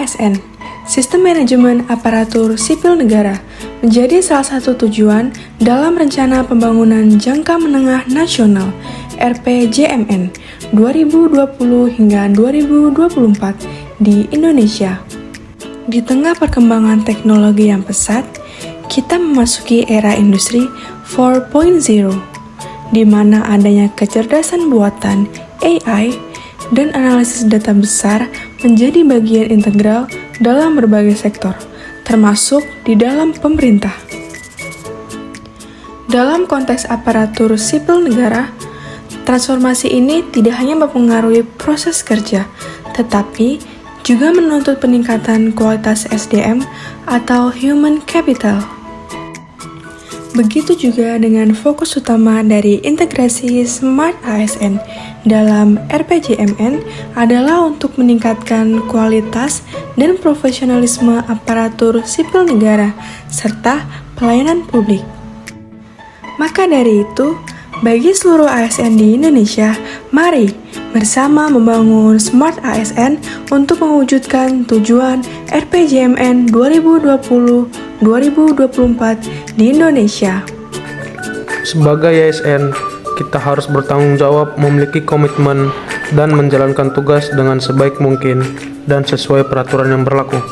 ASN, Sistem Manajemen Aparatur Sipil Negara, menjadi salah satu tujuan dalam Rencana Pembangunan Jangka Menengah Nasional (RPJMN) 2020 hingga 2024 di Indonesia. Di tengah perkembangan teknologi yang pesat, kita memasuki era industri 4.0, di mana adanya kecerdasan buatan AI dan analisis data besar menjadi bagian integral dalam berbagai sektor, termasuk di dalam pemerintah. Dalam konteks aparatur sipil negara, transformasi ini tidak hanya mempengaruhi proses kerja, tetapi juga menuntut peningkatan kualitas SDM atau human capital. Begitu juga dengan fokus utama dari integrasi Smart ASN dalam RPJMN adalah untuk meningkatkan kualitas dan profesionalisme aparatur sipil negara serta pelayanan publik. Maka dari itu, bagi seluruh ASN di Indonesia, mari bersama membangun Smart ASN untuk mewujudkan tujuan RPJMN 2020-2024 di Indonesia. Sebagai ASN, kita harus bertanggung jawab, memiliki komitmen, dan menjalankan tugas dengan sebaik mungkin dan sesuai peraturan yang berlaku.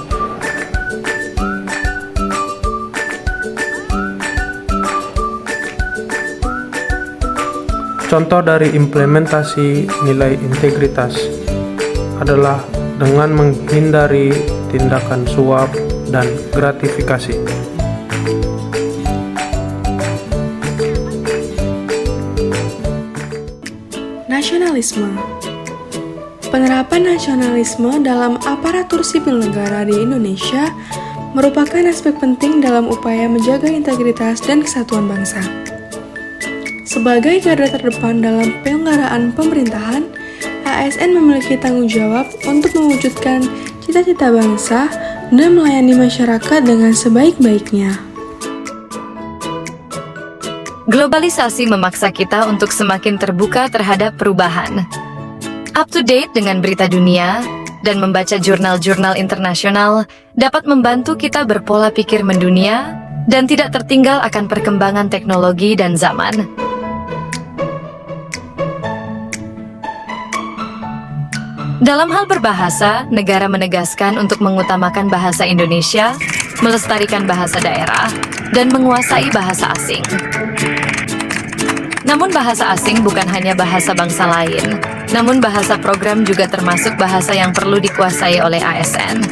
Contoh dari implementasi nilai integritas adalah dengan menghindari tindakan suap dan gratifikasi. Nasionalisme. Penerapan nasionalisme dalam aparatur sipil negara di Indonesia merupakan aspek penting dalam upaya menjaga integritas dan kesatuan bangsa. Sebagai garda terdepan dalam penyelenggaraan pemerintahan, ASN memiliki tanggung jawab untuk mewujudkan cita-cita bangsa dan melayani masyarakat dengan sebaik-baiknya. Globalisasi memaksa kita untuk semakin terbuka terhadap perubahan. Up to date dengan berita dunia dan membaca jurnal-jurnal internasional dapat membantu kita berpola pikir mendunia dan tidak tertinggal akan perkembangan teknologi dan zaman. Dalam hal berbahasa, negara menegaskan untuk mengutamakan bahasa Indonesia, melestarikan bahasa daerah, dan menguasai bahasa asing. Namun bahasa asing bukan hanya bahasa bangsa lain, namun bahasa program juga termasuk bahasa yang perlu dikuasai oleh ASN.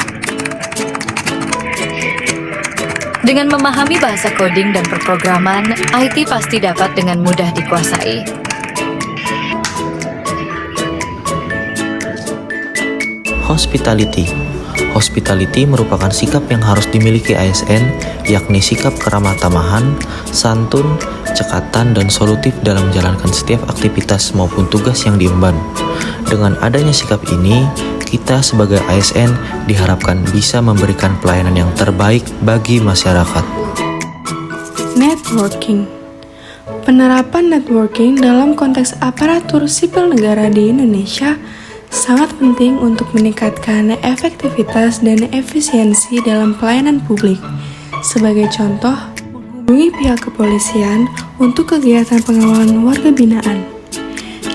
Dengan memahami bahasa coding dan perprograman, IT pasti dapat dengan mudah dikuasai. Hospitality. Hospitality merupakan sikap yang harus dimiliki ASN, yakni sikap keramah tamahan, santun, cekatan, dan solutif dalam menjalankan setiap aktivitas maupun tugas yang diemban. Dengan adanya sikap ini, kita sebagai ASN diharapkan bisa memberikan pelayanan yang terbaik bagi masyarakat. Networking. Penerapan networking dalam konteks aparatur sipil negara di Indonesia sangat penting untuk meningkatkan efektivitas dan efisiensi dalam pelayanan publik. Sebagai contoh, menghubungi pihak kepolisian untuk kegiatan pengawalan warga binaan.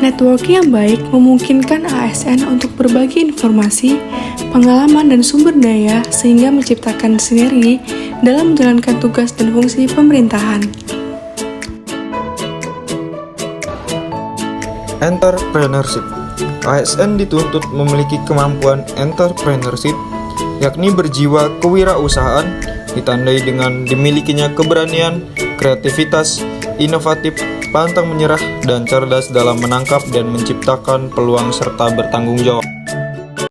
Networking yang baik memungkinkan ASN untuk berbagi informasi, pengalaman, dan sumber daya sehingga menciptakan sinergi dalam menjalankan tugas dan fungsi pemerintahan. Entrepreneurship. ASN dituntut memiliki kemampuan entrepreneurship, yakni berjiwa kewirausahaan, ditandai dengan dimilikinya keberanian, kreativitas, inovatif, pantang menyerah, dan cerdas dalam menangkap dan menciptakan peluang serta bertanggung jawab.